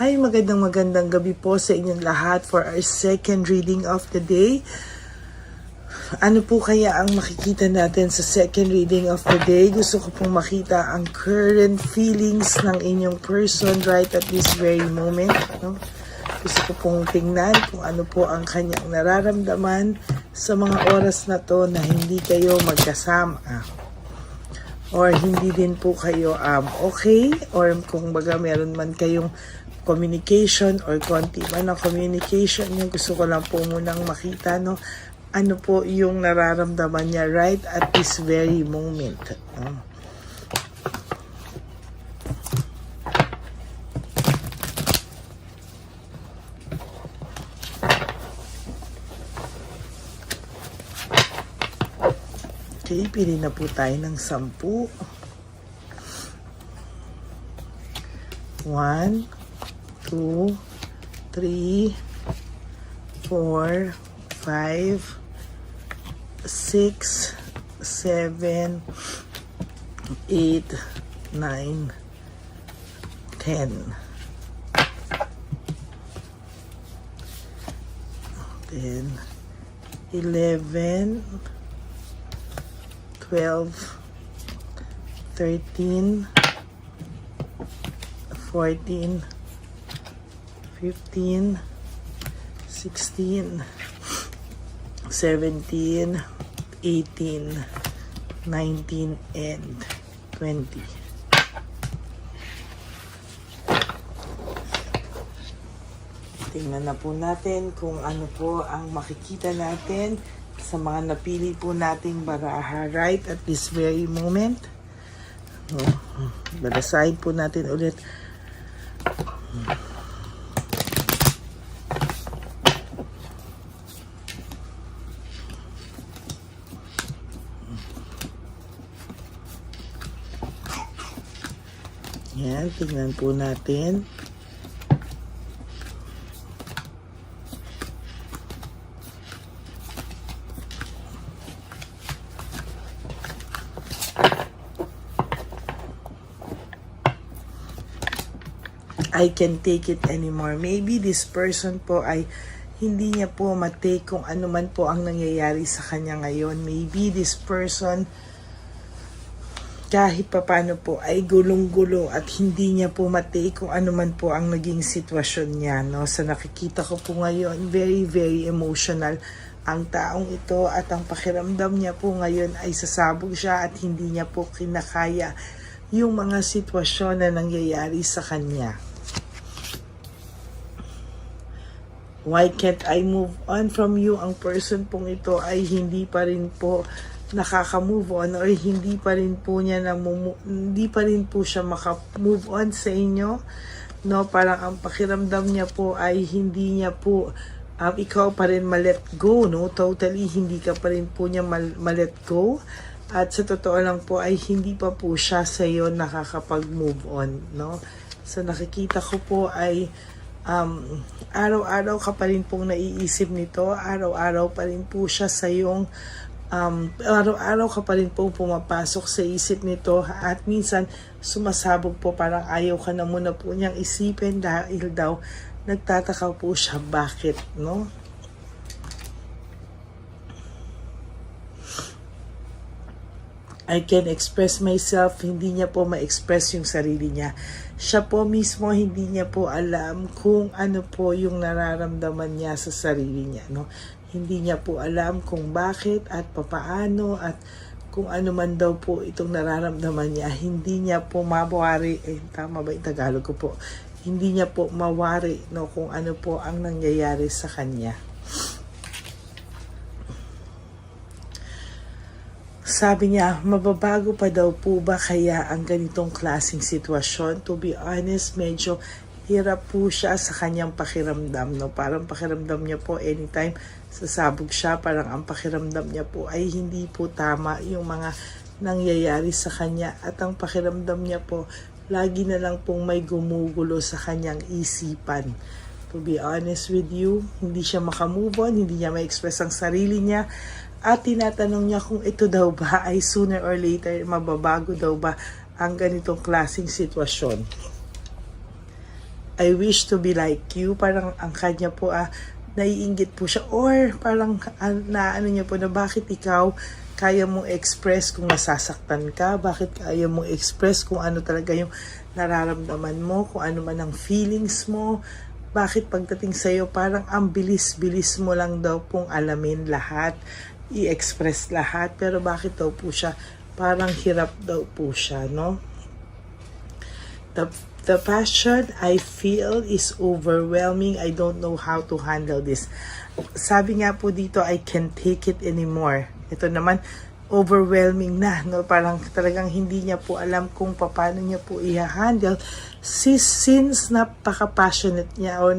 Hi, magandang gabi po sa inyong lahat for our second reading of the day. Ano po kaya ang makikita natin sa second reading of the day? Gusto ko pong makita ang current feelings ng inyong person right at this very moment. No? Gusto ko pong tingnan kung ano po ang kanyang nararamdaman sa mga oras na to na hindi kayo magkasama. Or hindi din po kayo okay. Or kung baga meron man kayong communication or konti man ng communication, yung gusto ko lang po munang makita, no? Ano po yung nararamdaman niya right at this very moment. No? Okay, pili na po tayo ng 10. 1, 2, 3, 4, 5, 6, 7, 8, 9, 10. Then 11, 12, 13, 14, 15, 16, 17, 18, 19, and 20. Tingnan na po natin kung ano po ang makikita natin sa mga napili po nating baraha right at this very moment. Balasahin po natin ulit. Yan, tingnan po natin. I can take it anymore. Maybe this person po ay hindi niya po matake kung ano man po ang nangyayari sa kanya ngayon. Maybe this person kahit papano po ay gulong-gulo at hindi niya po matake kung ano man po ang naging sitwasyon niya. No? Sa nakikita ko po ngayon, very emotional ang taong ito at ang pakiramdam niya po ngayon ay sasabog siya at hindi niya po kinakaya yung mga sitwasyon na nangyayari sa kanya. Why can't I move on from you? Ang person pong ito ay hindi pa rin po nakaka-move on or hindi pa rin po siya maka-move on sa inyo. No, parang ang pakiramdam niya po ay hindi niya po ikaw pa rin ma-let go, no? Totally hindi ka pa rin po niya ma-let go. At sa totoo lang po ay hindi pa po siya sa iyo nakakapag-move on, no? So nakikita ko po ay araw-araw ka pa rin pong naiisip nito, araw-araw pa rin po siya sa iyong araw-araw ka pa rin po pumapasok sa isip nito at minsan sumasabog po, parang ayaw ka na muna po niyang isipin dahil daw nagtataka po siya bakit, no? I can express myself, hindi niya po ma-express yung sarili niya. Siya po mismo hindi niya po alam kung ano po yung nararamdaman niya sa sarili niya, no? Hindi niya po alam kung bakit at papaano at kung ano man daw po itong nararamdaman niya. Hindi niya po mawari, tama ba yung Tagalog ko po? Hindi niya po mawari, no, kung ano po ang nangyayari sa kanya. Sabi niya, mababago pa daw po ba kaya ang ganitong klaseng sitwasyon? To be honest, medyo hirap po siya sa kanyang pakiramdam, no? Parang pakiramdam niya po anytime sasabog siya, parang ang pakiramdam niya po ay hindi po tama yung mga nangyayari sa kanya at ang pakiramdam niya po lagi na lang pong may gumugulo sa kanyang isipan. To be honest with you, hindi siya makamove on, hindi niya ma-express ang sarili niya at tinatanong niya kung ito daw ba ay sooner or later mababago daw ba ang ganitong klaseng sitwasyon. I wish to be like you. Parang ang kanya po naiinggit po siya, or parang naano niya po na bakit ikaw kaya mong express kung nasasaktan ka, bakit kaya mong express kung ano talaga yung nararamdaman mo, kung ano man ang feelings mo, bakit pagdating sa'yo parang ang bilis-bilis mo lang daw pong alamin lahat, i-express lahat, pero bakit daw po siya parang hirap daw po siya, no? The passion I feel is overwhelming. I don't know how to handle this. Sabi nga po dito, I can't take it anymore. Ito naman, overwhelming na, no? Parang talagang hindi niya po alam kung paano niya po i-handle since napaka-passionate niya, o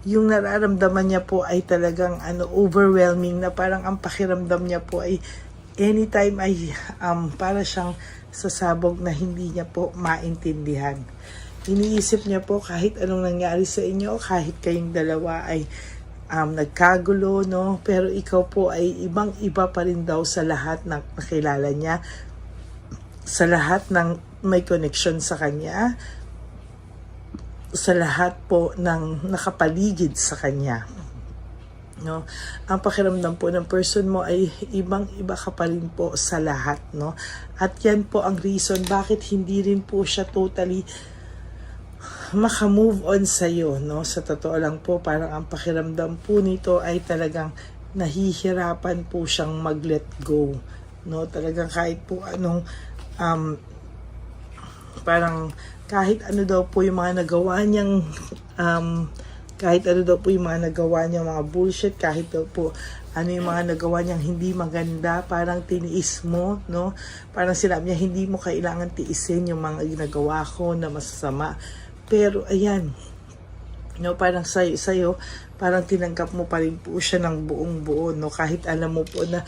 yung nararamdaman niya po ay talagang overwhelming, na parang ang pakiramdam niya po ay anytime ay para siyang sasabog na hindi niya po maintindihan. Iniisip niya po kahit anong nangyari sa inyo, kahit kayong dalawa ay nagkagulo, no? Pero ikaw po ay ibang-iba pa rin daw sa lahat ng nakilala niya, sa lahat ng may connection sa kanya, sa lahat po ng nakapaligid sa kanya. No, ang pakiramdam po ng person mo ay ibang-iba ka pa rin po sa lahat, no? At yan po ang reason bakit hindi rin po siya totally maka-move on sa iyo, no? Sa totoo lang po, parang ang pakiramdam po nito ay talagang nahihirapan po siyang mag-let go, no? Talagang kahit po anong parang kahit ano daw po yung mga nagawa niyang kahit ano daw po yung mga nagawa niyang mga bullshit, kahit daw po ano yung mga nagawa niyang hindi maganda, parang tiniis mo, no? Parang sinabi niya, hindi mo kailangan tiisin yung mga ginagawa ko na masasama. Pero ayan, no, parang sa'yo, parang tinanggap mo pa rin po siya ng buong buo, no? Kahit alam mo po na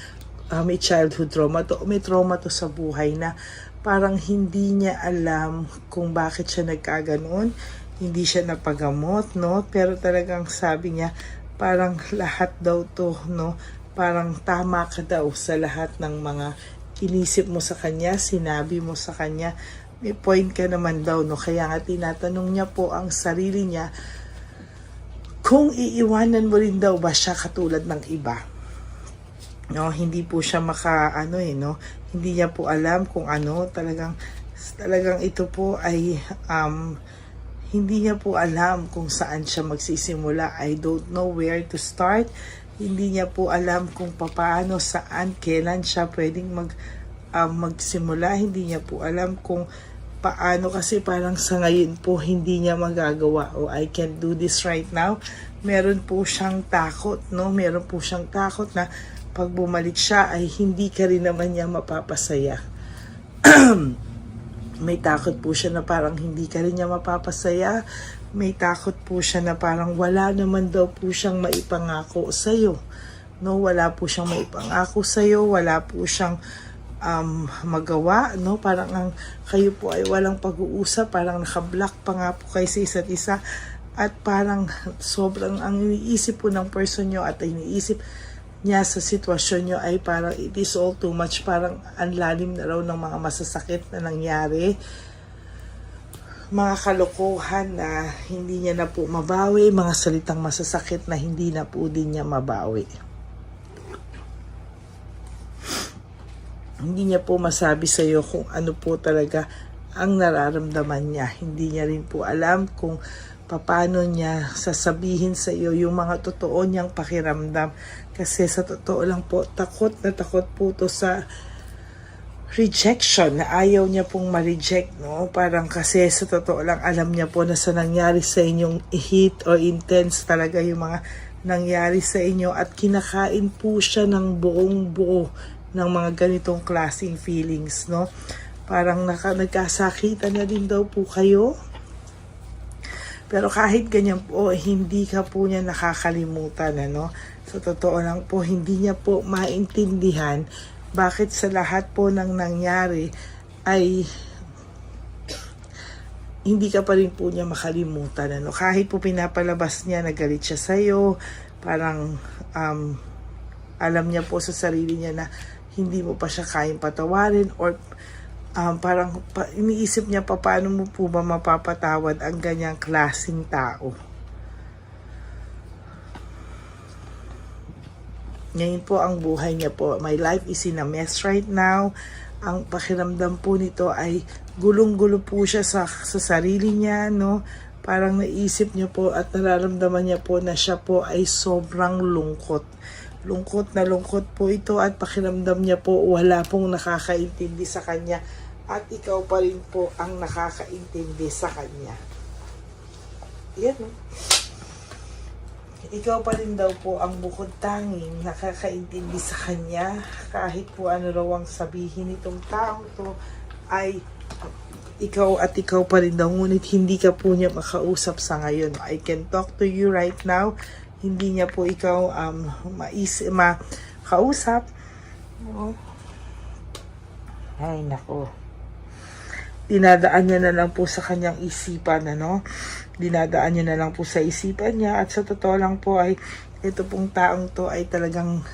may childhood trauma to, may trauma to sa buhay, na parang hindi niya alam kung bakit siya nagkaganoon, hindi siya napagamot, no? Pero talagang sabi niya, parang lahat daw to, no? Parang tama ka daw sa lahat ng mga inisip mo sa kanya, sinabi mo sa kanya. May point ka naman daw, no? Kaya nga tinatanong niya po ang sarili niya, kung iiwanan mo rin daw ba siya katulad ng iba? No, hindi po siya no? Hindi niya po alam kung talagang ito po ay hindi niya po alam kung saan siya magsisimula. I don't know where to start. Hindi niya po alam kung paano, saan, kailan siya pwedeng magsimula. Hindi niya po alam kung paano, kasi parang sa ngayon po hindi niya magagawa. I can't do this right now. Meron po siyang takot, no? Meron po siyang takot na pag bumalik siya ay hindi ka rin naman niya mapapasaya. May takot po siya na parang hindi ka rin niya mapapasaya. May takot po siya na parang wala naman daw po siyang maipangako sa'yo. No, wala po siyang maipangako sa'yo, wala po siyang magawa, no? Parang kayo po ay walang pag-uusap, parang naka-block pa nga po kayo sa isa't isa, at parang sobrang ang iniisip po ng person nyo at iniisip niya sa sitwasyon nyo ay parang it is all too much, parang ang lalim na raw ng mga masasakit na nangyari, mga kalokohan na hindi niya na po mabawi, mga salitang masasakit na hindi na po din niya mabawi. Hindi niya po masabi sa iyo kung ano po talaga ang nararamdaman niya. Hindi niya rin po alam kung paano niya sasabihin sa iyo yung mga totoo niyang pakiramdam. Kasi sa totoo lang po, takot na takot po to sa rejection, na ayaw niya pong ma-reject, no? Parang kasi sa totoo lang, alam niya po na sa nangyari sa inyong hit or intense talaga yung mga nangyari sa inyo, at kinakain po siya ng buong buo ng mga ganitong klaseng feelings, no? Parang nagkasakitan na din daw po kayo. Pero kahit ganyan po, hindi ka po niya nakakalimutan, ano? Sa totoo lang po, hindi niya po maintindihan bakit sa lahat po ng nangyari ay hindi ka pa rin po niya makalimutan, ano? Kahit po pinapalabas niya, nagalit siya sa'yo, parang alam niya po sa sarili niya na hindi mo pa siya kayang patawarin, or parang iniisip niya pa paano mo po ba mapapatawad ang ganyang klaseng tao. Ngayon po ang buhay niya po. My life is in a mess right now. Ang pakiramdam po nito ay gulong-gulo po siya sa sarili niya, no? Parang naisip niya po at nararamdaman niya po na siya po ay sobrang lungkot. Lungkot na lungkot po ito at pakiramdam niya po wala pong nakakaintindi sa kanya at ikaw pa rin po ang nakakaintindi sa kanya. Yan, no? Ikaw pa rin daw po ang bukod tanging nakakaintindi sa kanya kahit po ano raw ang sabihin nitong taong to ay ikaw at ikaw pa rin daw, ngunit hindi ka po niya makausap sa ngayon. I can talk to you right now. Hindi niya po ikaw makausap. Oh. Ay, nako. Dinadaan niya na lang po sa kanyang isipan, ano? Dinadaan niya na lang po sa isipan niya at sa totoo lang po ay ito pong taong to ay talagang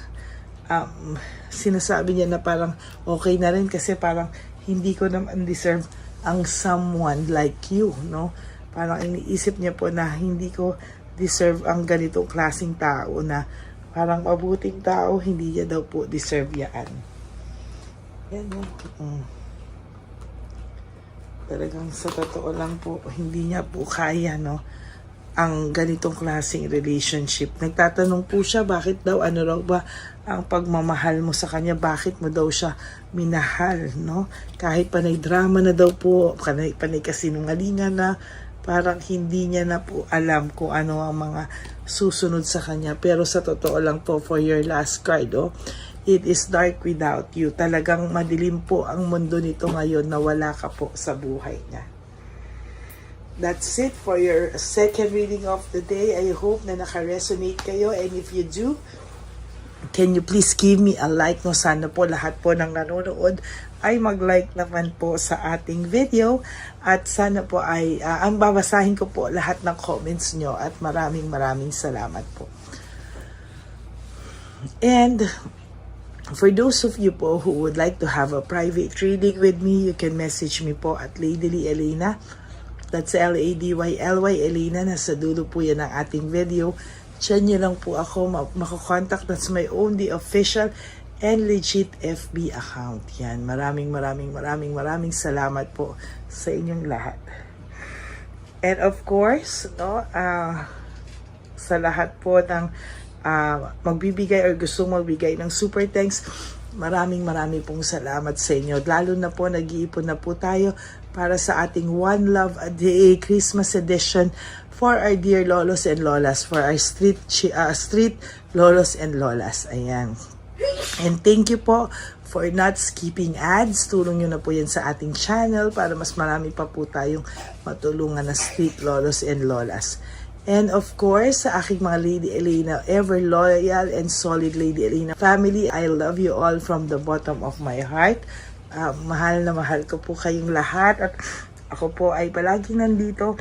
sinasabi niya na parang okay na rin kasi parang hindi ko naman deserve ang someone like you, no? Parang iniisip niya po na hindi ko deserve ang ganitong klaseng tao na parang mabuting tao, hindi niya daw po deserve yan. Yan, no? Talagang sa totoo lang po, hindi niya po kaya, no, ang ganitong klaseng relationship. Nagtatanong po siya, bakit daw, ano raw ba ang pagmamahal mo sa kanya, bakit mo daw siya minahal, no? Kahit panay drama na daw po, panay kasinungalingan na, parang hindi niya na po alam kung ano ang mga susunod sa kanya. Pero sa totoo lang po, for your last card, oh, it is dark without you. Talagang madilim po ang mundo nito ngayon na wala ka po sa buhay niya. That's it for your second reading of the day. I hope na naka-resonate kayo. And if you do, can you please give me a like, no? Sana po lahat po ng nanonood ay mag-like naman po sa ating video. At sana po ay, ang babasahin ko po lahat ng comments nyo. At maraming salamat po. And for those of you po who would like to have a private reading with me, you can message me po at Ladyly Elena. That's Ladyly Elena. Nasa dulo po yan ng ating video. Diyan nyo lang po ako makakontakt. That's my only official and legit FB account. Yan. Maraming salamat po sa inyong lahat. And of course, no, sa lahat po ng magbibigay or gusto magbigay ng super thanks, maraming pong salamat sa inyo. Lalo na po, nag-iipon na po tayo para sa ating One Love a Day Christmas edition for our dear lolos and lolas, for our street lolos and lolas. Ayan. And thank you po for not skipping ads. Tulong nyo na po yan sa ating channel para mas marami pa po tayong matulungan na street lolos and lolas. And of course, sa aking mga Lady Elena, ever loyal and solid Lady Elena family, I love you all from the bottom of my heart. Mahal na mahal ko po kayong lahat at ako po ay palaging nandito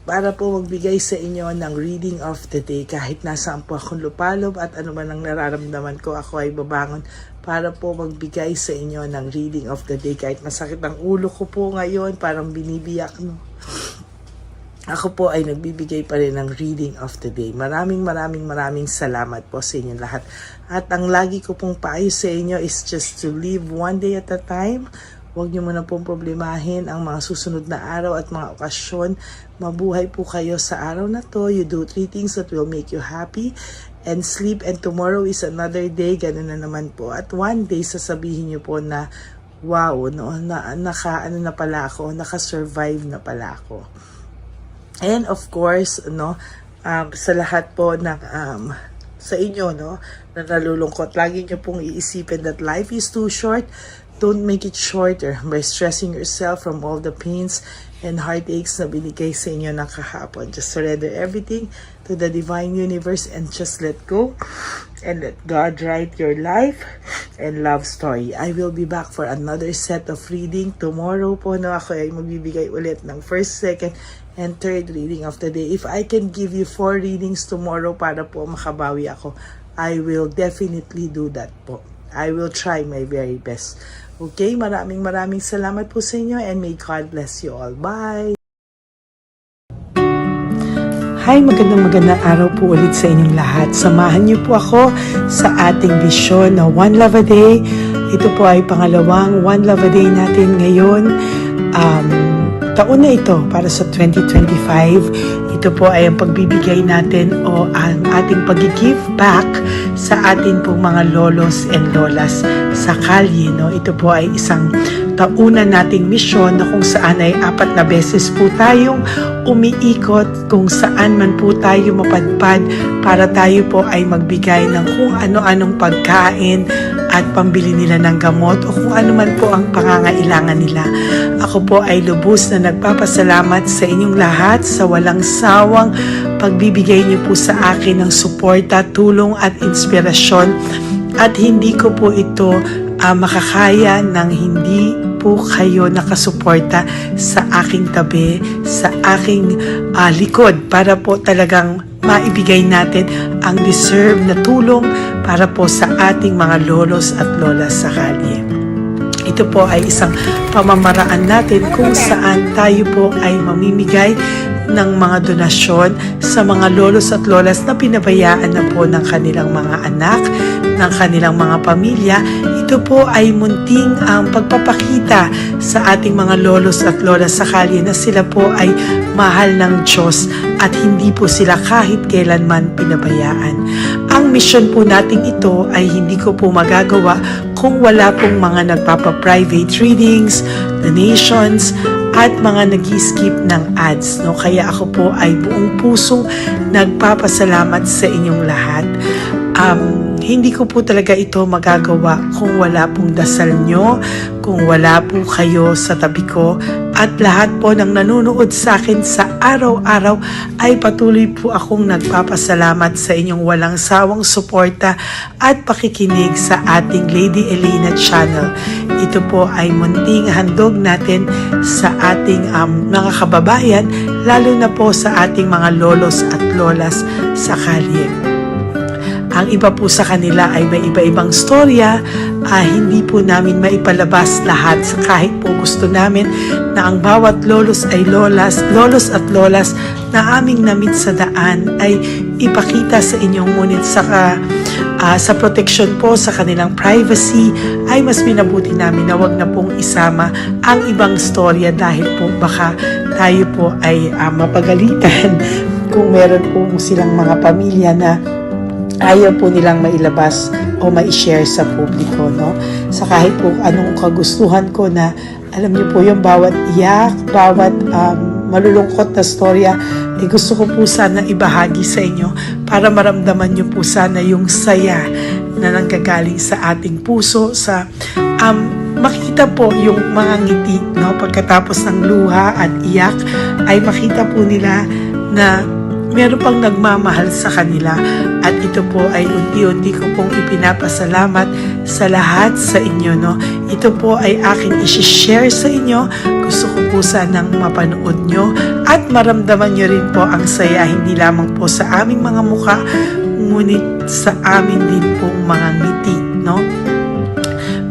para po magbigay sa inyo ng reading of the day. Kahit nasaan po akong lupalob at ano man ang nararamdaman ko, ako ay babangon para po magbigay sa inyo ng reading of the day. Kahit masakit ang ulo ko po ngayon, parang binibiyak, no? Ako po ay nagbibigay pa rin ng reading of the day. Maraming salamat po sa inyo lahat. At ang lagi ko pong payo sa inyo is just to live one day at a time. Huwag nyo muna pong problemahin ang mga susunod na araw at mga okasyon. Mabuhay po kayo sa araw na to. You do 3 things that will make you happy. And sleep, and tomorrow is another day. Ganun na naman po. At one day, sasabihin nyo po na, wow, no, naka-survive na pala ako. And of course, no, sa lahat po ng sa inyo, no, na nalulungkot, lagi niyo pong iisipin that life is too short. Don't make it shorter by stressing yourself from all the pains and heartaches na binigay sa inyo ng kahapon. Just surrender everything to the divine universe and just let go and let God write your life and love story. I will be back for another set of reading tomorrow po, no. Ako ay magbibigay ulit ng first, second, and third reading of the day. If I can give you 4 readings tomorrow para po makabawi ako, I will definitely do that po. I will try my very best. Okay, maraming salamat po sa inyo and may God bless you all. Bye! Hi, magandang araw po ulit sa inyong lahat. Samahan niyo po ako sa ating vision na One Love a Day. Ito po ay pangalawang One Love a Day natin ngayon. Taon na ito para sa 2025. Ito po ay ang pagbibigay natin o ang ating pag-give back sa atin pong mga lolos and lolas sa kalye. No? Ito po ay isang taunan nating misyon na kung saan ay 4 na beses po tayong umiikot kung saan man po tayo mapadpad para tayo po ay magbigay ng kung ano-anong pagkain at pambili nila ng gamot o kung ano man po ang pangangailangan nila. Ako po ay lubos na nagpapasalamat sa inyong lahat sa walang sawang pagbibigay niyo po sa akin ng suporta, tulong at inspirasyon, at hindi ko po ito makakaya ng hindi po kayo nakasuporta sa aking tabi, sa aking likod para po talagang maibigay natin ang deserve na tulong para po sa ating mga lolos at lolas sa kalye. Ito po ay isang pamamaraan natin kung saan tayo po ay mamimigay ng mga donasyon sa mga lolos at lolas na pinabayaan na po ng kanilang mga anak, ng kanilang mga pamilya. Ito po ay munting ang pagpapakita sa ating mga lolos at lolas sa kalye na sila po ay mahal ng Diyos at hindi po sila kahit kailanman pinabayaan. Ang mission po nating ito ay hindi ko po magagawa kung wala pong mga nagpapa-private readings, donations, at mga nag-skip ng ads. No? Kaya ako po ay buong pusong nagpapasalamat sa inyong lahat. Hindi ko po talaga ito magagawa kung wala pong dasal nyo, kung wala po kayo sa tabi ko, at lahat po ng nanonood sa akin sa araw-araw ay patuloy po akong nagpapasalamat sa inyong walang sawang suporta at pakikinig sa ating Lady Elena channel. Ito po ay munting handog natin sa ating mga kababayan, lalo na po sa ating mga lolos at lolas sa kalye. Ang iba po sa kanila ay may iba-ibang storya, hindi po namin maipalabas lahat kahit po gusto namin na ang bawat lolos at lolas na aming namit sa daan ay ipakita sa inyo, ngunit sa protection po sa kanilang privacy ay mas minabuti namin na wag na pong isama ang ibang storya dahil po baka tayo po ay mapagalitan kung meron po silang mga pamilya na ayaw po nilang mailabas o ma-share sa publiko, no? Sa kahit po anong kagustuhan ko na, alam niyo po yung bawat iyak, bawat malulungkot na storya, gusto ko po sana ibahagi sa inyo para maramdaman niyo po sana yung saya na nanggagaling sa ating puso, sa makita po yung mga ngiti, no? Pagkatapos ng luha at iyak ay makita po nila na meron pang nagmamahal sa kanila, at ito po ay unti-unti ko pong ipinapasalamat sa lahat sa inyo, no? Ito po ay aking isi-share sa inyo. Gusto ko po sanang mapanood nyo at maramdaman nyo rin po ang saya, hindi lamang po sa aming mga muka, ngunit sa amin din pong mga ngiti, no?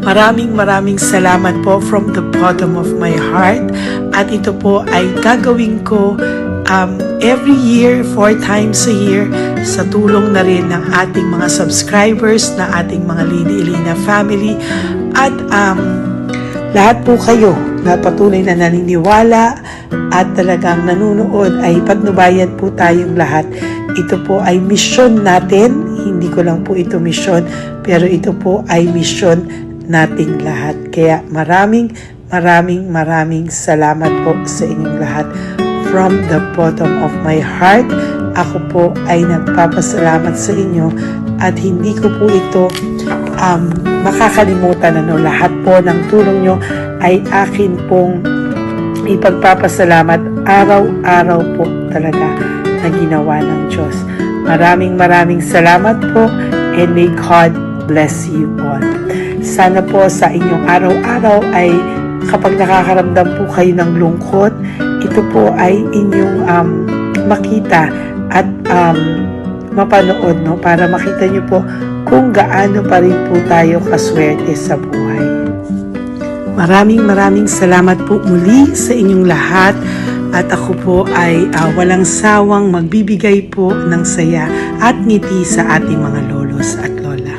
Maraming salamat po from the bottom of my heart, at ito po ay gagawin ko every year, 4 times a year, sa tulong na rin ng ating mga subscribers, na ating mga Lady Elena family, at lahat po kayo na patuloy na naniniwala at talagang nanonood, ay patnubayan po tayong lahat. Ito po ay mission natin, hindi ko lang po ito mission, pero ito po ay mission nating lahat. Kaya maraming salamat po sa inyong lahat. From the bottom of my heart, ako po ay nagpapasalamat sa inyo, at hindi ko po ito makakalimutan. Lahat po ng tulong nyo ay akin pong ipagpapasalamat araw-araw po talaga na ginawa ng Diyos. Maraming salamat po, and may God bless you all. Sana po sa inyong araw-araw ay kapag nakakaramdam po kayo ng lungkot, ito po ay inyong makita at mapanood, no? Para makita nyo po kung gaano pa rin po tayo kaswerte sa buhay. Maraming salamat po muli sa inyong lahat at ako po ay walang sawang magbibigay po ng saya at ngiti sa ating mga lolos at lola.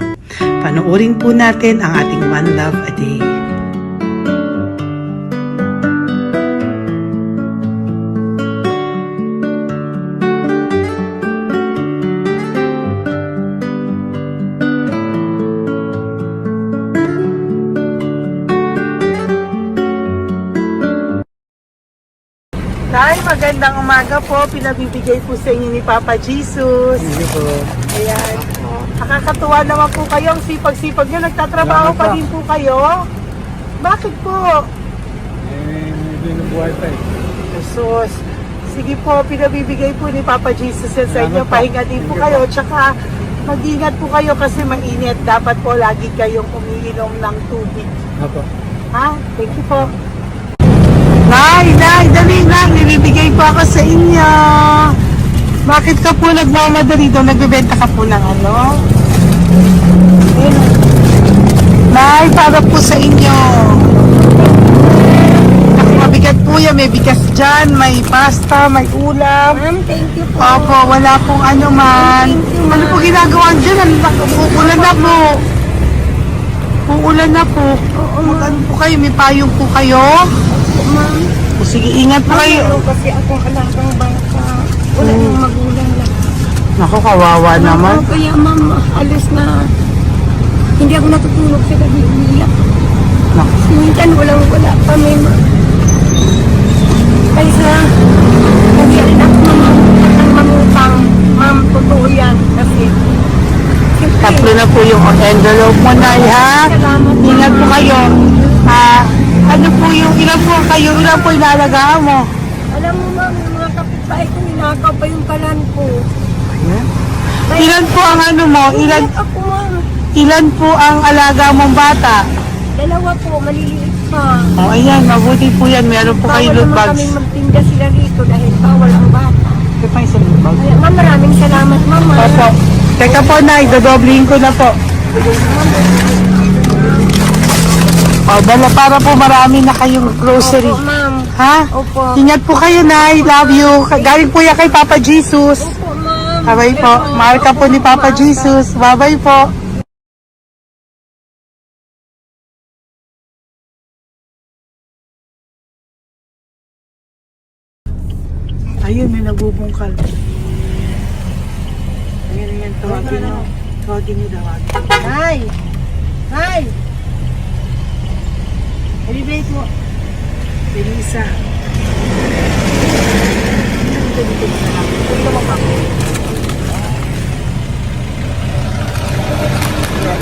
Panoorin po natin ang ating One Love a Day. Tay, magandang umaga po. Pinabibigay po sa inyo ni Papa Jesus. Hindi po. Ayan. Nakakatuwa naman po kayo. Ang sipag-sipag nyo. Nagtatrabaho Salamat pa po. din po kayo. Bakit po? Hindi na buhay pa eh. Jesus. Sige po, pinabibigay po ni Papa Jesus yan sa inyo. Salamat po. Pahinga din po Sige kayo. Tsaka mag-ingat po kayo kasi mainit. Dapat po lagi kayong umiinom ng tubig. Apo. Ha? Thank you po. Nay, dali na. Nilibigay po ako sa inyo. Bakit ka po nagmamadali doon? Nagbebenta ka po ng ano? Ayun. Nay, para po sa inyo. Naku, mabigat po yan. May bigas dyan, may pasta, may ulam. Ma'am, thank you po. Opo, wala pong ano man. Thank you, ma'am. Ano po ginagawa dyan? Uulan na po. Uulan na po. Mag-ano po kayo? May payong po kayo? Ma'am, O sige, ingat po kayo. ano kasi akong anak ng bata. Wala nang magulang lang. Naku, kawawa naman. Kaya ma'am, alis na. Hindi ako natutulog sa gabi. Umiyak. Naku. Minsan wala kami. Kaysa, kasi rin ako mangutang. Ma'am, totoo yan. Kasi, Tatlo na po yung envelope mo, Nay, ha? Salamat. Ingat po kayo. Ano po yung, ilan po kayo, ilan po ilalagaan mo? alam mo ma'am, yung mga kapitbahay ko, ninakaw pa yung kalan ko. Ilan po ang ano mo? Umiyak ako ma'am. Ilan po ang alaga mong bata? Dalawa po, maliliit pa. O, ayan, mabuti po yan. Meron po kayo Bawal loot naman bags. kaming magtinda sila rito dahil bawal ang bata. Ito pa yung loot bag. Kaya ma'am, maraming salamat mama. Opo. Teka po, Nay, dodoblihin ko na po. O, dala para po marami na kayong grocery. Opo ma'am. Ha? Opo. Ingat po kayo, Nay. Love you. Galing po yan kay Papa Jesus. Opo ma'am. Bye-bye po. Mahal ka po ni Papa Jesus. Bye-bye po. Ayun, may nagbubungkal. Ayan, tawagin niyo. Tawagin niyo daw. Hi! Hi! Elevate mo. Elisa.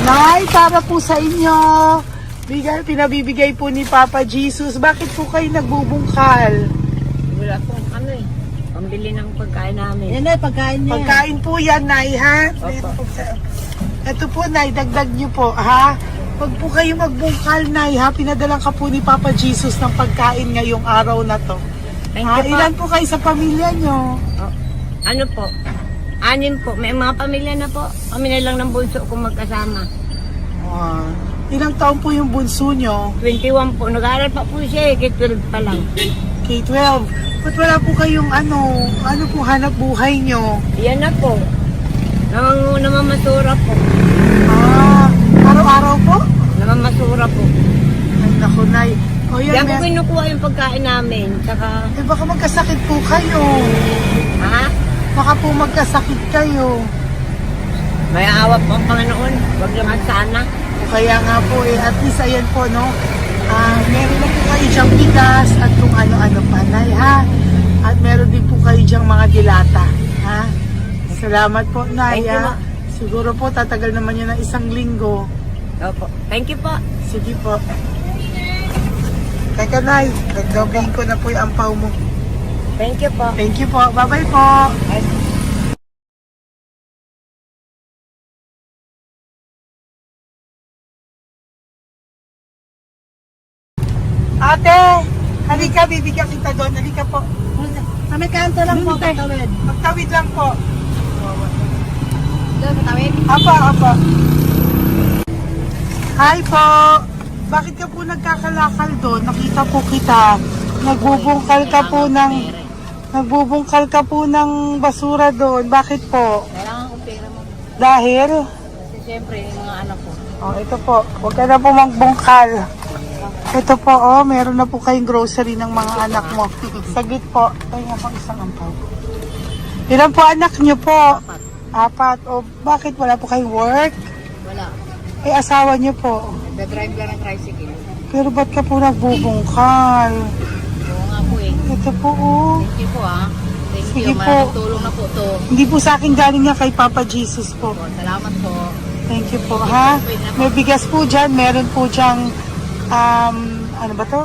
Nay, para po sa inyo. Pinabibigay po ni Papa Jesus. Bakit po kayo nagbubungkal? Wala pong ano eh. Pambili ng pagkain namin. Yan na, pagkain niya. Pagkain po yan, Nay, ha? Ito po, Nay, dagdag niyo po, ha? Pag po kayo magbungkal, Nay, ha? Pinadalan ka po ni Papa Jesus ng pagkain ngayong araw na to. Thank Ha? you po. Ilan po kayo sa pamilya niyo? Ano po? 6 po. May mga pamilya na po. Kami na lang ng bunso kung magkasama. Ilang taon po yung bunso niyo? 21 po. Nag-aaral pa po siya eh. K-12 pa lang. K-12. Ba't wala po kayong ano po hanap buhay niyo? Yan na po. Namamasura po. Araw-araw po? Namamasura po. Ay, naku, Nay. O yan, Yan po kinukuha yung pagkain namin. Saka, baka magkasakit po kayo. ha? Baka po magkasakit kayo. May awa po ang Panginoon. Huwag naman sana. O kaya nga po at least ayan po, no? Meron na po kayo diyang bigas at kung ano-ano pa, Nay, ha? At meron din po kayo diyang mga dilata, ha? Salamat po, Nay, Thank you, ha? Ma. Siguro po, tatagal naman yun ng 1 linggo. Opo. Thank you po. Sige po. Teka, Nay, nagdobling ko na po yung ampaw mo. Thank you po. Thank you po. Bye-bye po. Ate, halika, bibigyan kita doon. Halika po. Sa may kanto lang po, patawid. Magtawid lang po. Doon, patawid. Apa. Hi po. Bakit ka po nagkakalakal doon? Nakita po kita. Nagbubungkal ka po ng basura doon. Bakit po? Kailangan ko pera mo. Dahil? Kasi siyempre, yung mga anak ko. Oh, ito po. Huwag ka na po magbungkal. Ito po, oh, meron na po kayong grocery ng mga anak mo. Saglit po. Ay, nga pang isang ampaw. Ilan po anak niyo po? Apat. O, bakit wala po kayong work? Wala. Eh, asawa niyo po. Nagda-drive lang ng tricycle. Pero ba't ka po nagbubungkal? Oo nga po eh. Ito po, oh. Thank you po ah. Thank Sige you. po. Malaking tulong na po to. Hindi po sa akin galing nga kay Papa Jesus po. Po, salamat po. Thank you po, ha? May bigas po dyan. Meron po dyang, ano ba to?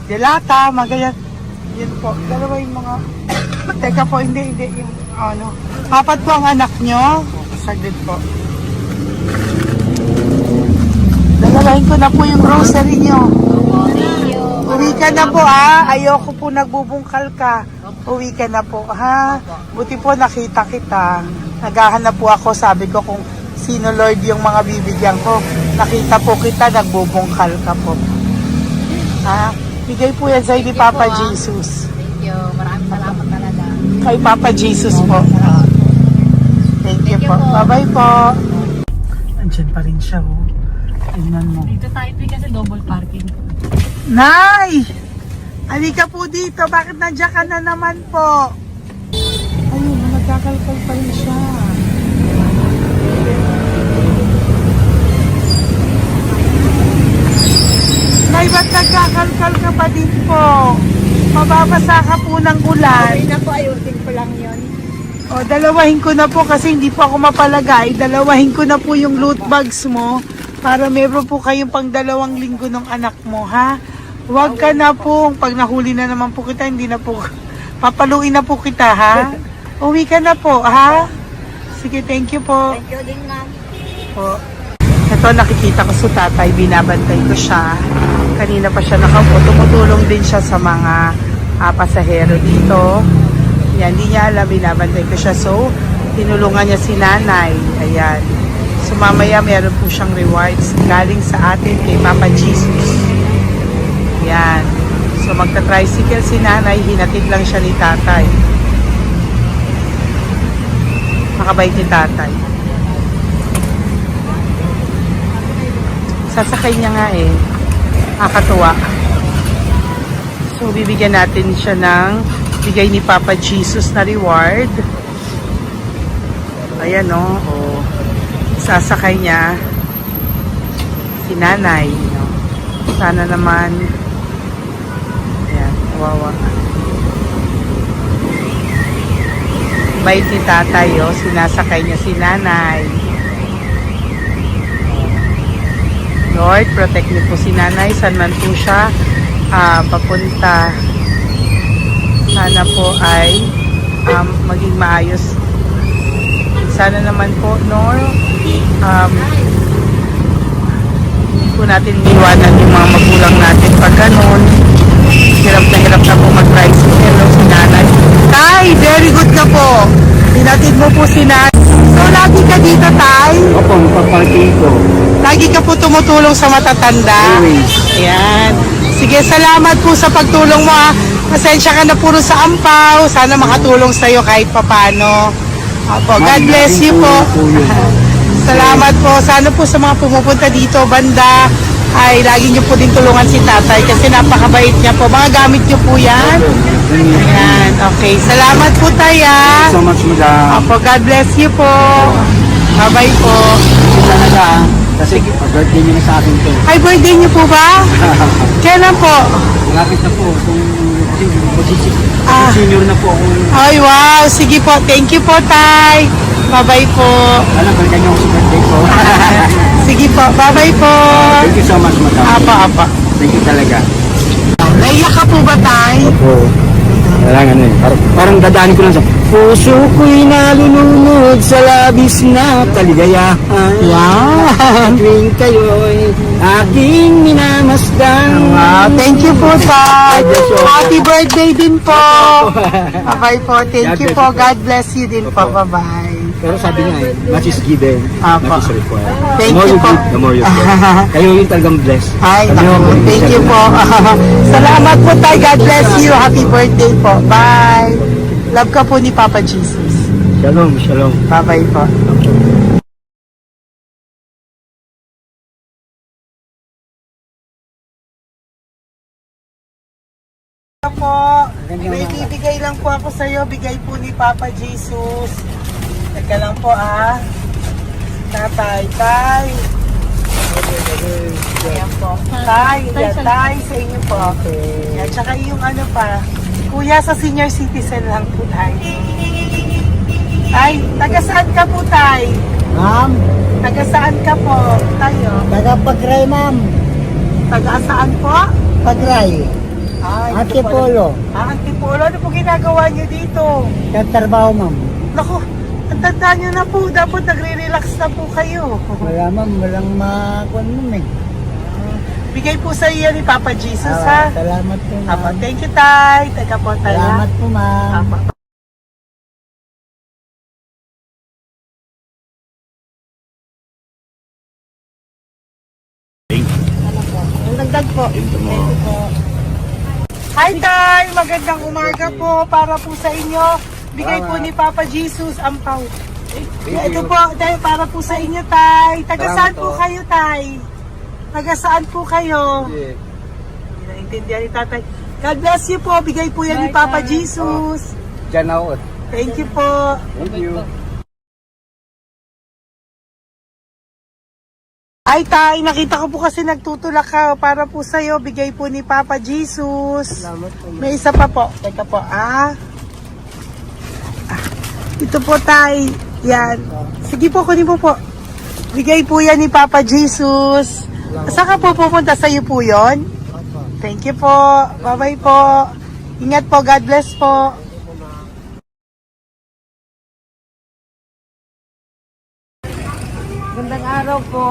Delata, magayan. Yun po. Dalawa yung mga... Teka po, hindi. Yung, ano. Apat po ang anak nyo. Saglit po. Dalawahin ko na po yung grocery nyo. Thank you. Uwi ka na po, ha? Ayoko po nagbubungkal ka. Uwi ka na po, ha? Buti po nakita kita. Naghahanap po ako, sabi ko kung sino Lord yung mga bibigyan ko. Nakita po kita, nagbubungkal ka po. Ha? Bigay po yan sa'yo ni Papa Jesus. Thank you. Maraming salamat talaga. Kay Papa Jesus po. Thank you po. Bye-bye po. Andyan pa rin siya, oh. Tingnan mo. Dito tayo kasi double parking. Nay! Halika po dito. Bakit nandiyan ka na naman po? Ayun, nagkakalkal pa rin siya. Nay, ba't nagkakalkal ka pa din po? Mababasa ka po ng ulan. Okay na po, ayusin ko lang yun. O, dalawahin ko na po kasi hindi po ako mapalagay. Dalawahin ko na po yung loot bags mo para meron po kayong pang 2 linggo ng anak mo, ha? Huwag ka na po. Pag nahuli na naman po kita, hindi na po. Papaluin na po kita, ha? Uwi ka na po, ha? Sige, thank you po. Thank you din ma'am. Po. Ito, nakikita ko sa tatay, binabantay ko siya. Kanina pa siya nakaupo. Tumutulong din siya sa mga pasahero dito. Yan, hindi niya alam, binabantay ko siya. So, tinulungan niya si nanay. Ayan. So, mamaya meron po siyang rewards galing sa atin kay Papa Jesus. Ayan. So, magta-tricycle si nanay. Hinatid lang siya ni tatay. Makabait ni tatay. Sasakay niya nga eh. Nakakatuwa. So, bibigyan natin siya ng bigay ni Papa Jesus na reward. Ayan o. Oh. Sasakay niya si nanay. No? Sana naman. Ayan. Kawawa. Bait ni tatay o. Sinasakay niya si nanay. Lord, protect niyo po si nanay. Saan man po siya papunta. Sana po ay maging maayos. Sana naman po, Nor, hindi po natin iniwanan yung mga magulang natin pag ganun. Hirap na po mag-tricycle si nanay. Tay, very good ka po. Pinatid mo po si nanay. So, lagi ka dito, Tay? Opo, paparking ko. Lagi ka po tumutulong sa matatanda. Ayan. Sige, salamat po sa pagtulong mo, ha. Pasensya ka na puro sa ampaw. Sana makatulong sa'yo kahit papano. Opo, God bless you po. Salamat po. Sana po sa mga pumupunta dito, banda, ay lagi niyo po din tulungan si tatay kasi napakabait niya po. Mga gamit niyo po yan. Ayan, okay. Salamat po, Taya. So much, madam. Opo, God bless you po. Bye-bye po. Talaga, kasi birthday niyo na sa akin to. Ay, birthday niyo po ba? Kailan po? Malapit na po. Kung senior na po ako. Ay, wow. Sige po. Thank you po, Tay. Bye-bye po. Alam, balikan niyo ako sa birthday ko. Sige po. Bye-bye po. Thank you so much, madam. Apa. Thank you talaga. Naiyak ka po ba, Tay? Opo. Kailangan eh. Parang dadaanin ko lang sa puso ko'y nalulunod sa labis na kaligayahan. Wow. Tuwing kayo'y aking minamasdan. Wow. Thank you po, Tay. God bless you. Happy birthday din po. Bye-bye po. Thank God you bless po. you po. God bless you din po. Opo. Bye-bye. Pero sabi niya much is given, Apo. much is required. Thank the more you you po. give, the more you get. Kayo yung talagang blessed. Ay, Kami naku, yung thank you po. Salamat po tayo. God bless you. Happy birthday po. Bye. Love ka po ni Papa Jesus. Shalom, shalom. Bye-bye po. Po, may bibigay lang po ako sa iyo. Bigay po ni Papa Jesus. Teka lang po Tatay, tay. Ayan po. Tay, sa inyo po. Yan, tsaka yung ano pa. Kuya, sa senior citizen lang po tayo. Tay, taga saan ka po, tay? Ma'am, Taga saan ka po, tayo? taga-Pagray, ma'am. Taga saan po? Pagray. Ay, Antipolo. Antipolo, ano po ginagawa niyo dito? Katrabaho, ma'am. Naku, ang tanda niyo na po. Dapat nagre-relax na po kayo. Wala, ma'am. Walang makuan, ma'am, eh. Bigay po sa iyo ni Papa Jesus, ha? Salamat po, ma'am. Apa, thank you, tay. Teka po, tay. Salamat po, ma'am. Apa. Ang dagdag po. Hi, tay. Magandang umaga po para po sa inyo. Bigay po ni Papa Jesus ang pau. Ito po, tay, para po sa inyo, tay. Taga saan po kayo, tay? Taga saan po kayo? Naintindihan ni tatay. God bless you po. Bigay po yan ni Papa Jesus. Diyan ako. Thank you po. Thank you. Ay, tay, nakita ko po kasi nagtutulak ka para po sa'yo. Bigay po ni Papa Jesus. May isa pa po. Teka po, Ito po, tay. Yan. Sige po, kunin po po. Bigay po yan ni Papa Jesus. Saan ka po pupunta? Sa'yo po yon? Thank you po. Bye-bye po. Ingat po. God bless po. Gandang araw po.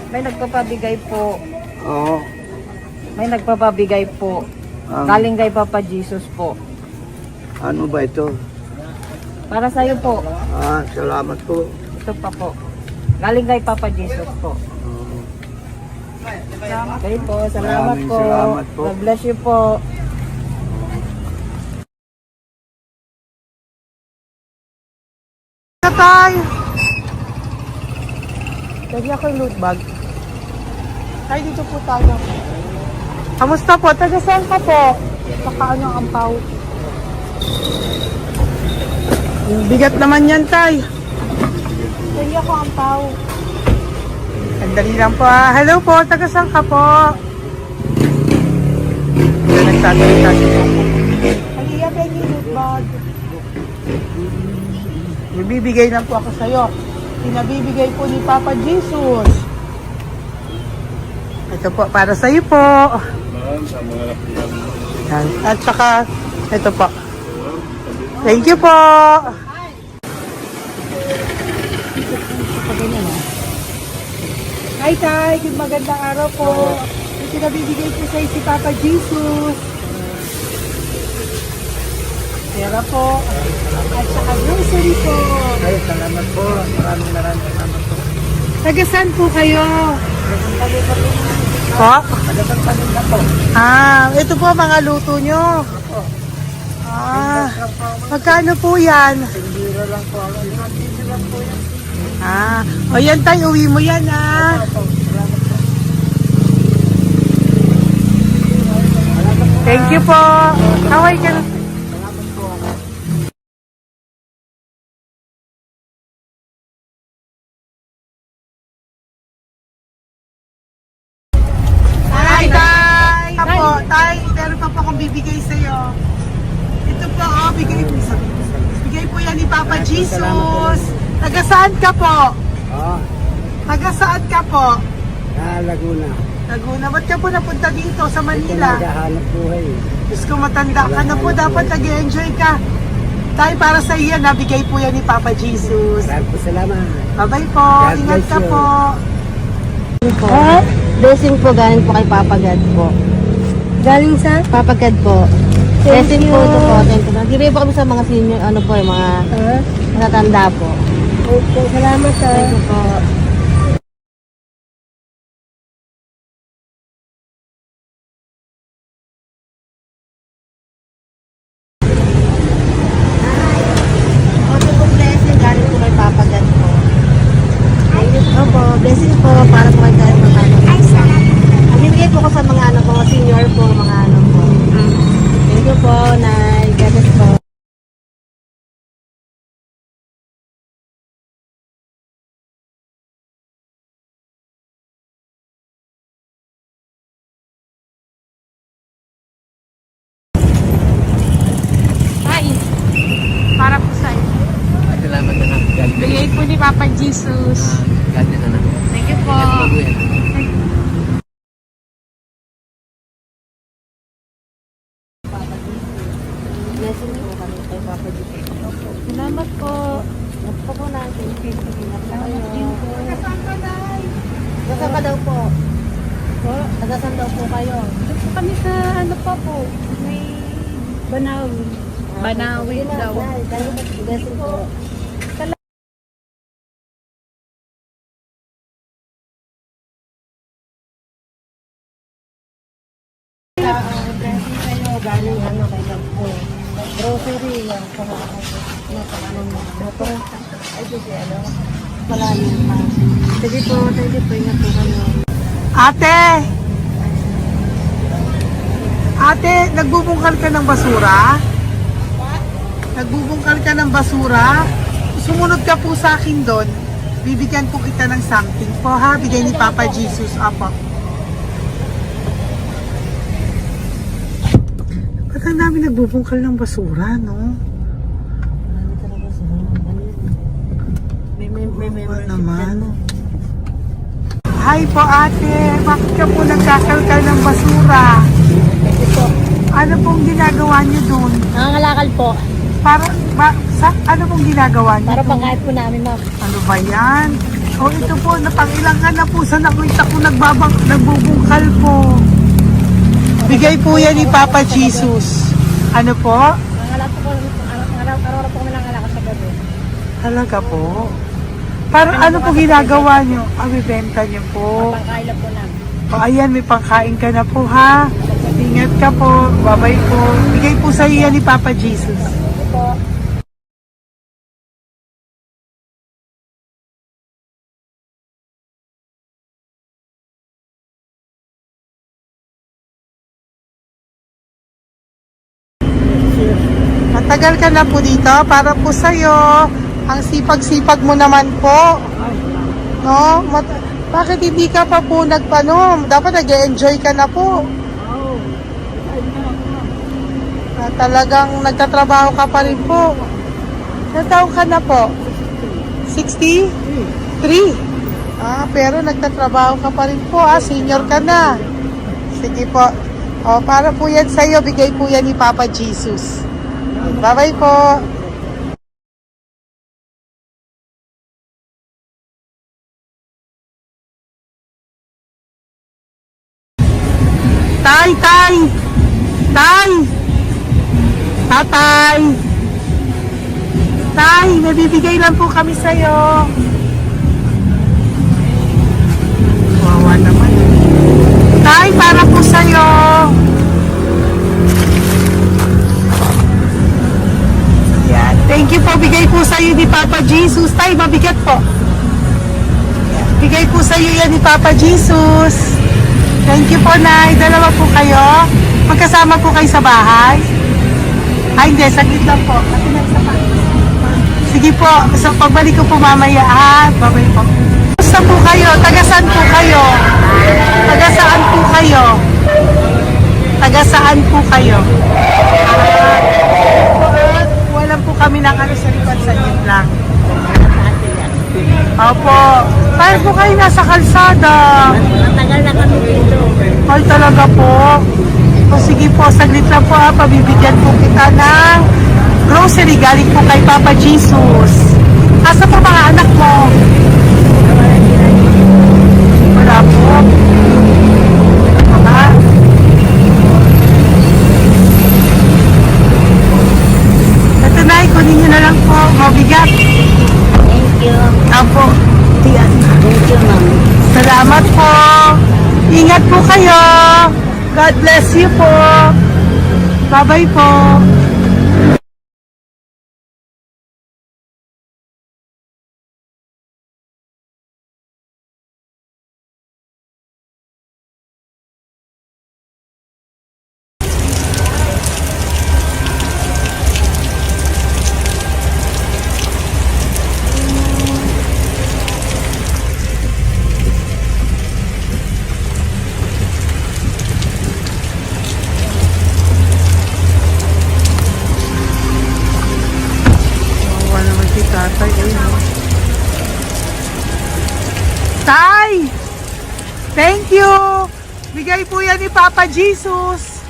May nagpapabigay po. Oo. May nagpapabigay po. Galing kay Papa Jesus po. Ano ba ito? Para sa'yo po. Salamat po. Ito pa po. Galing kay Papa Jesus po. Okay po. Salamat Maraming po. salamat po. God bless you po. Tay! Lagi ako yung loot bag. Tay, dito po tayo. Kamusta po? Taga saan ka po? Saka ano ang ampaw? Yung bigat naman yan, tay. Lagi ako ampaw. Sandali lang po. Hello po, taga saan ka po? Nagsasalita si po. Halika, Peggy, loot bag. Ibibigay lang po ako sa'yo. Pinabibigay po ni Papa Jesus. Ito po, para sa'yo po. Yan. At saka, ito po. Thank you po. Hi, Tay. Good magandang araw po. Ito pinabibigay po sa'yo si Papa Jesus. Pera po. At saka grocery po. Ay, salamat po. Maraming salamat po. Taga saan po kayo? Po? Taga-Pagpalinda po. Ito po mga luto nyo. Magkano po yan? Biro lang po. Biro lang po yan. O yan tayo, uwi mo yan Thank you po. Kaway ka na. Tay, meron pa po akong bibigay sa'yo. Ito po, bigay po yan ni Papa Jesus. Taga saan ka po? Taga saan ka po? Laguna. Laguna. Ba't ka po napunta dito sa Manila? Naghahanap buhay. Diyos ko, matanda ka na po. Dapat nag-enjoy ka. Tay, para sa iyo, nabigay po yan ni Papa Jesus. Maraming po salamat. Bye-bye po. God Ingat bless ka you. po. Blessing po galing po kay Papa God po. Galing sa? Papa God po. Blessing po ito po. Thank you. Nagibigay po kami sa mga senior, ano po, yung mga Matatanda po. Okay, salamat ah. Thank you po. Ito po blessing galing po kay Papa God po. Thank you po. Blessing po para po kay mga ano. Ay, salamat. Bibigay po ko sa mga ano po, senior po, mga ano po. Thank you po, Nay. God bless po. Para po sa iyo. Salamat na lang. God bless. Bigay po ni Papa Jesus. God bless na lang. Thank you po. Blessing po kami kay Papa God. Salamat po. Ito po natin. Nasaan ka daw po? Nasaan daw po kayo? Dito po kami sa ano pa po. May Banawi. Banawi Sige na, daw. Nay. Blessing po. Blessing kayo. Galing ano kayo po. Grocery. Yan. Motor. Ay, sige, ano. Wala niyo. Sige po. Thank you po. Ingat po kayo. Ate! Ate, nagbubungkal ka ng basura? Nagbubungkal ka ng basura? Sumunod ka po sa akin doon. Bibigyan po kita ng something po ha. Bigay ni Papa Jesus. Apo. Ba't ang dami nagbubungkal ng basura, no? Marami talaga sila. Ano yun? May Ano membership naman? dyan, no? Hi po ate, bakit ka po nagkakalkal ng basura? Ano pong ginagawa niyo doon? Nangangalakal po. Ano pong ginagawa niyo Para doon? pangkahit po namin, ma'am. Ano ba yan? O ito po, napangilang ka na po sa nakita ko nagbubungkal po. Bigay po yan ni Papa Jesus. Ano po? Nangangalakal po araw-araw po kami nangangalakal sa gabi. Talaga po? Para ano po ginagawa niyo? Bibenta niyo po. Pangkain lang po namin. O ayan, may pangkain ka na po ha. Ingat ka po. Babay po. Bigay po sa iyo yan ni Papa Jesus. Po. Matagal ka na po dito para po sa iyo. Ang sipag-sipag mo naman po. No? Bakit hindi ka pa po nagpano? Dapat nag-enjoy ka na po. Talagang nagtatrabaho ka pa rin po. Ilang taon ka na po? 63? Pero nagtatrabaho ka pa rin po. Senior ka na. Sige po. Para po yan sa iyo, bigay po yan ni Papa Jesus. Bye-bye po. Tay! Tatay! Tay, nabibigay lang po kami sa'yo. Wawa naman. Tay, para po sa'yo. Yan. Thank you po. Bigay po sa'yo ni Papa Jesus. Tay, mabigat po. Bigay po sa'yo yan ni Papa Jesus. Thank you po, Nay. Dalawa po kayo. Magkasama po kayo sa bahay. Ay, hindi. Saglit lang po. Sige po. So, pagbalik ko po mamaya. Babay po. Basta po kayo? Taga-saan po kayo? Taga-saan po kayo? Taga-saan po kayo? Wala po kami ng ano sa likod. Saglit lang. Opo. Tayo po kayo nasa kalsada. Matagal na kami dito. Ay, talaga po. O sige po, saglit lang po pabibigyan po kita ng grocery galing po kay Papa Jesus. Asa po mga anak mo? Wala po. Ito na, kunin nyo na lang po. Mabigat. Apo. Yan. Thank you, ma'am. Salamat po. Ingat po kayo. God bless you po. Bye-bye po. Wala naman si tatay. Tay! Thank you! Bigay po yan ni Papa Jesus.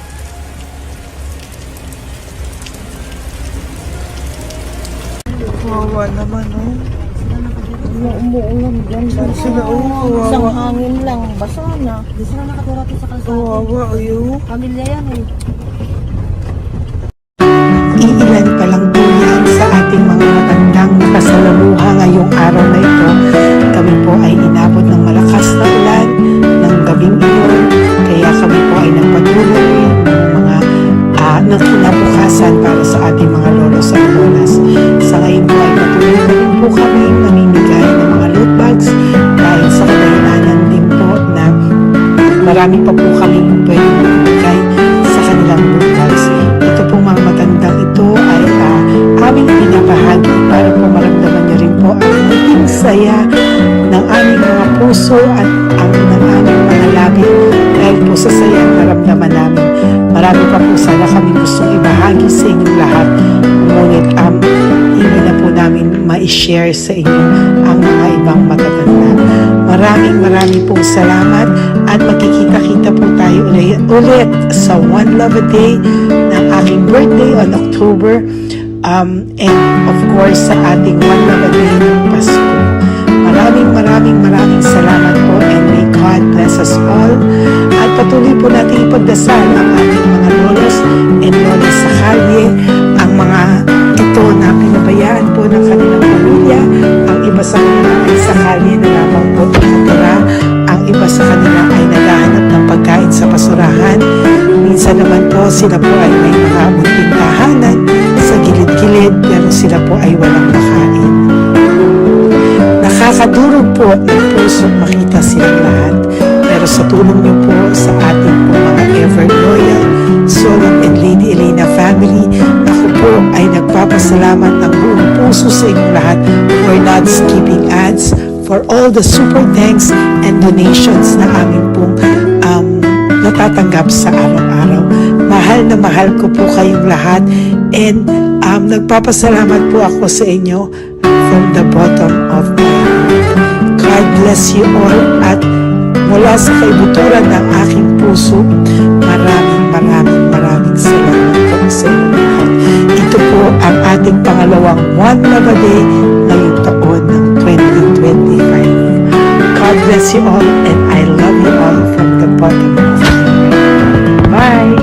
Wawa naman, oh. Umuulan dyan. Sila, oh, Isang wawa. hangin lang. Basa na. Di sila nakatira sa kalsada. Wawa, ayo. Pamilya yan eh. Iilan pa lang po yan sa ating mga matandang nakasalamuha ngayong araw na ito. Kami po ay inabot ng malakas na ulan ng gabing iyon. Kaya kami po ay nagpatuloy ng mga ng kinabukasan para sa ating mga lolos at lolas. Sa ngayon po ay patuloy na rin po kami namimigay ng mga loot bags dahil sa kadahilanan din po na marami pa po kami pwedeng ibigay sa kanilang loot bags. Ito po mga matandang ito ay aming pinapahagi para po maramdaman niyo rin po ang naging saya ng aming mga puso at ang ng aming mga labi dahil po sa saya ang naramdaman namin. Marami pa po sana kami gustong ibahagi sa inyong lahat. Ngunit hindi na po namin ma-share sa inyo ang mga ibang matatanda. Maraming pong salamat at magkikita-kita po tayo ulit sa One Love a Day ng aking birthday on October and of course sa ating One Love a Day ng Pasko. Maraming salamat po and may God bless us all. At patuloy po natin ipagdasal ang ating mga lolos and lolas sa kalye, ang mga ito na pinabayaan po ng kanilang pamilya. Ang iba sa kanila ay sa kalye na lamang po nakatira. Ang iba sa kanila ay naghahanap ng pagkain sa basurahan. Minsan naman po sila po ay may mga munting tahanan sa gilid-gilid pero sila po ay walang makain. Nakakadurog po ng puso makita silang lahat. Pero sa tulong niyo po sa ating po mga ever loyal Solon and Lady Elena family, ako po ay nagpapasalamat ng buong puso sa inyong lahat for not skipping ads, for all the super thanks and donations na amin pong natatanggap sa araw-araw. Mahal ko po kayong lahat and nagpapasalamat po ako sa inyo from the bottom of my heart. God bless you all at mula sa kaibuturan ng aking puso, maraming salamat po sa inyo lahat. Ito po ang ating pangalawang One Love a Day ngayong taon ng 2025. God bless you all and I love you all from the bottom of my heart. Bye!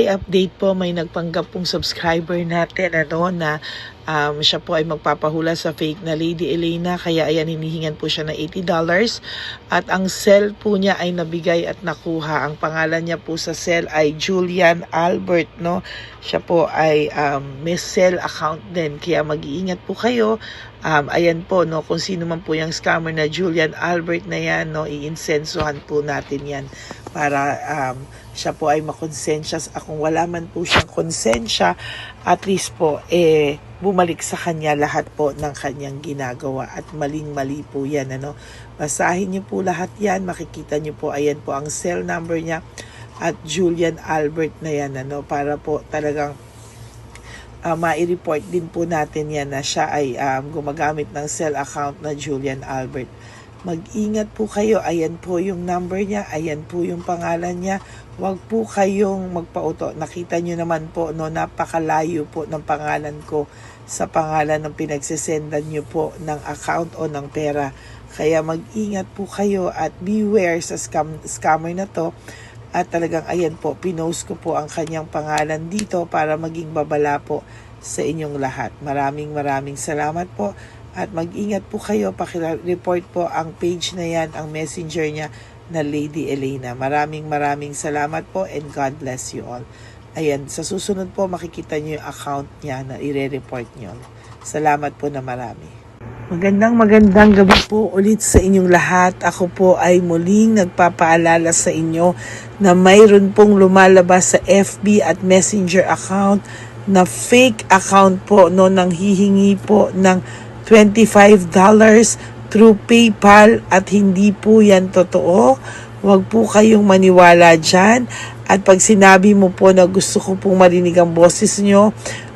Update po, may nagpanggap pong subscriber natin na siya po ay magpapahula sa fake na Lady Elena, kaya ayan hinihingan po siya ng $80 at ang cell po niya ay nabigay at nakuha. Ang pangalan niya po sa cell ay Julian Albert, no? Siya po ay may cell account din, kaya mag-iingat po kayo. Ayan po, no, kung sino man po yung scammer na Julian Albert na yan, no, iinsensuhan po natin yan para siya po ay makonsensya. Kung wala man po siyang konsensya, at least po bumalik sa kanya lahat po ng kanyang ginagawa at maling-mali po yan, ano. Basahin niyo po lahat yan, makikita niyo po, ayan po ang cell number niya at Julian Albert na yan, ano, para po talagang mai-report din po natin yan na siya ay gumagamit ng cell account na Julian Albert. Mag-ingat po kayo. Ayan po yung number niya. Ayan po yung pangalan niya. Huwag po kayong magpauto. Nakita nyo naman po, no, napakalayo po ng pangalan ko sa pangalan ng pinagsisendan nyo po ng account o ng pera. Kaya mag-ingat po kayo at beware sa scammer na to. At talagang ayan po, pinost ko po ang kanyang pangalan dito para maging babala po sa inyong lahat. Maraming salamat po. At mag-ingat po kayo, pakireport po ang page na yan, ang messenger niya na Lady Elena. Maraming salamat po and God bless you all. Ayan, sa susunod po makikita niyo yung account niya na ire-report niyo. Salamat po na marami. Magandang gabi po ulit sa inyong lahat. Ako po ay muling nagpapaalala sa inyo na mayroon pong lumalabas sa FB at Messenger account na fake account po, no, nang hihingi po ng $25 through PayPal at hindi po yan totoo. Huwag po kayong maniwala dyan. At pag sinabi mo po na gusto ko pong marinig ang boses nyo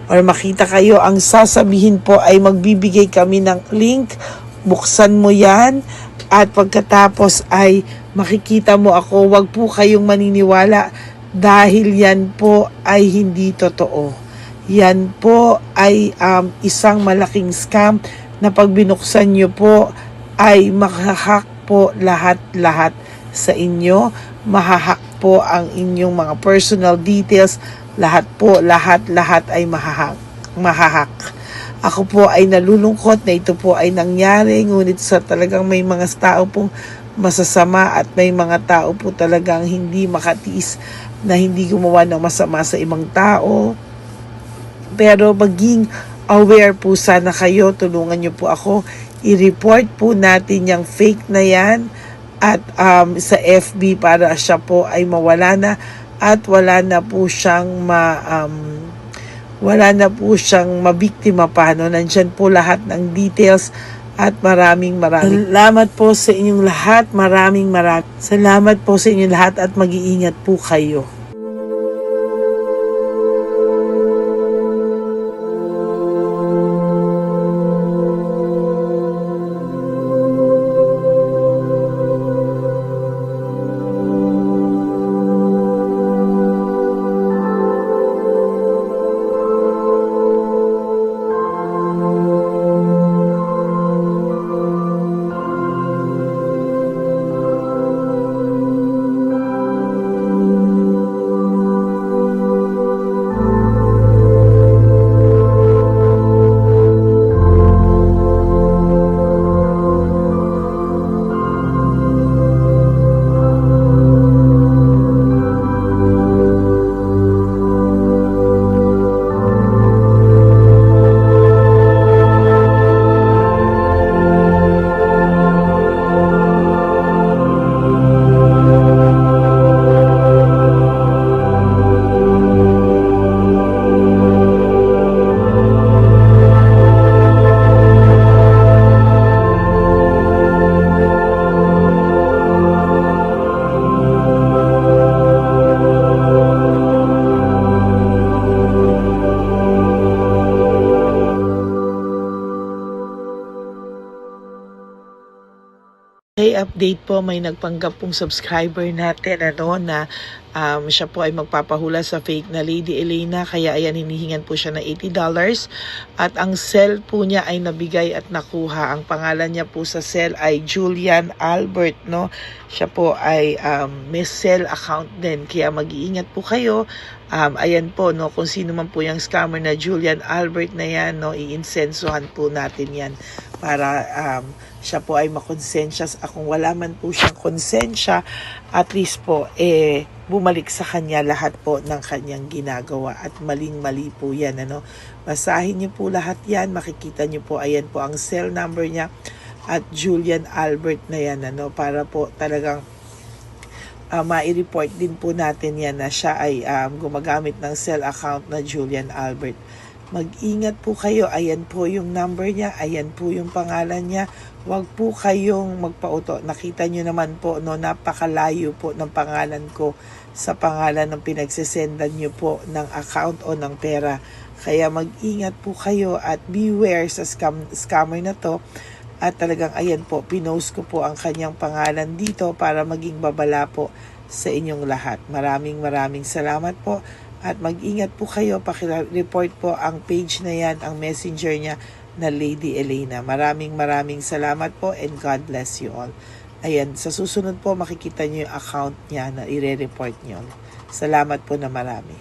or makita kayo, ang sasabihin po ay magbibigay kami ng link. Buksan mo yan at pagkatapos ay makikita mo ako. Huwag po kayong maniniwala dahil yan po ay hindi totoo. Yan po ay isang malaking scam na pag binuksan nyo po ay mahahack po lahat sa inyo. Mahahack po ang inyong mga personal details. Lahat ay mahahack. Ako po ay nalulungkot na ito po ay nangyari. Ngunit sa talagang may mga tao pong masasama at may mga tao po talagang hindi makatiis na hindi gumawa ng masama sa ibang tao. Pero maging aware po sana kayo, tulungan nyo po ako, i-report po natin yung fake na yan at sa FB para siya po ay mawala na at wala na po siyang mabiktima pa, no? Nandyan po lahat ng details at maraming salamat po sa inyong lahat. Maraming salamat po sa inyong lahat at mag-iingat po kayo. Okay, update po, may nagpanggap pong subscriber natin na siya po ay magpapahula sa fake na Lady Elena, kaya ayan, hinihingan po siya ng $80 at ang cell po niya ay nabigay at nakuha. Ang pangalan niya po sa cell ay Julian Albert, no? Siya po ay may cell account din, kaya mag-iingat po kayo. Ayan po, no, kung sino man po yung scammer na Julian Albert na yan, no, i-insensuhan po natin yan para siya po ay makonsensya. Kung wala man po siyang konsensya, at least po bumalik sa kanya lahat po ng kanyang ginagawa at maling-mali po yan, ano. Basahin niyo po lahat yan, makikita niyo po, ayan po ang cell number niya at Julian Albert na yan, ano, para po talagang mai-report din po natin yan na siya ay gumagamit ng cell account na Julian Albert. Mag-ingat po kayo. Ayan po yung number niya. Ayan po yung pangalan niya. Huwag po kayong magpauto. Nakita nyo naman po, no, napakalayo po ng pangalan ko sa pangalan ng pinagsisendan nyo po ng account o ng pera. Kaya mag-ingat po kayo at beware sa scammer na to. At talagang ayan po, pinost ko po ang kanyang pangalan dito para maging babala po sa inyong lahat. Maraming salamat po. At mag-ingat po kayo, pakireport po ang page na yan, ang messenger niya na Lady Elena. Maraming salamat po and God bless you all. Ayan, sa susunod po makikita niyo yung account niya na ire-report niyo. Salamat po na marami.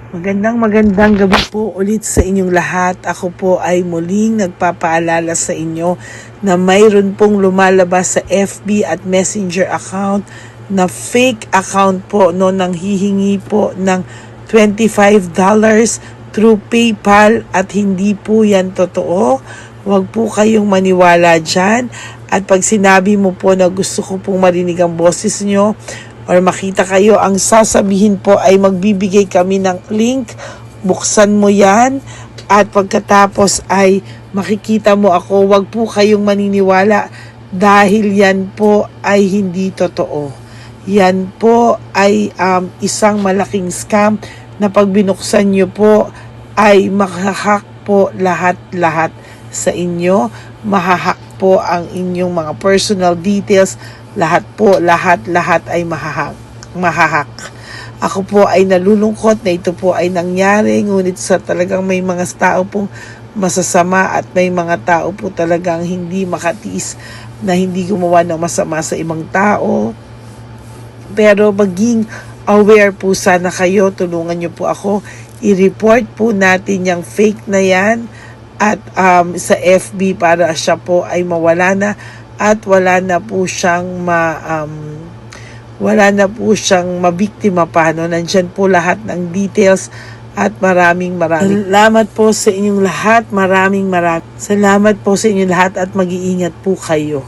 Magandang gabi po ulit sa inyong lahat. Ako po ay muling nagpapaalala sa inyo na mayroon pong lumalabas sa FB at Messenger account na fake account po no, nang hihingi po ng $25 through PayPal at hindi po yan totoo. Huwag po kayong maniwala dyan. At pag sinabi mo po na gusto ko pong marinig ang boses nyo, or makita kayo, ang sasabihin po ay magbibigay kami ng link, buksan mo yan, at pagkatapos ay makikita mo ako. Huwag po kayong maniniwala dahil yan po ay hindi totoo. Yan po ay isang malaking scam na pag binuksan nyo po ay mahahack po lahat sa inyo. Mahahack po ang inyong mga personal details. Lahat ay mahahack. Ako po ay nalulungkot na ito po ay nangyari, ngunit sa talagang may mga tao pong masasama at may mga tao po talagang hindi makatiis na hindi gumawa ng masama sa ibang tao. Pero maging aware po sana kayo, tulungan niyo po ako, i-report po natin yung fake na yan at sa FB para siya po ay mawala na. At wala na po siyang mabiktima pa, no? Nandyan po lahat ng details at maraming salamat po sa inyong lahat. Maraming salamat po sa inyong lahat at mag-iingat po kayo.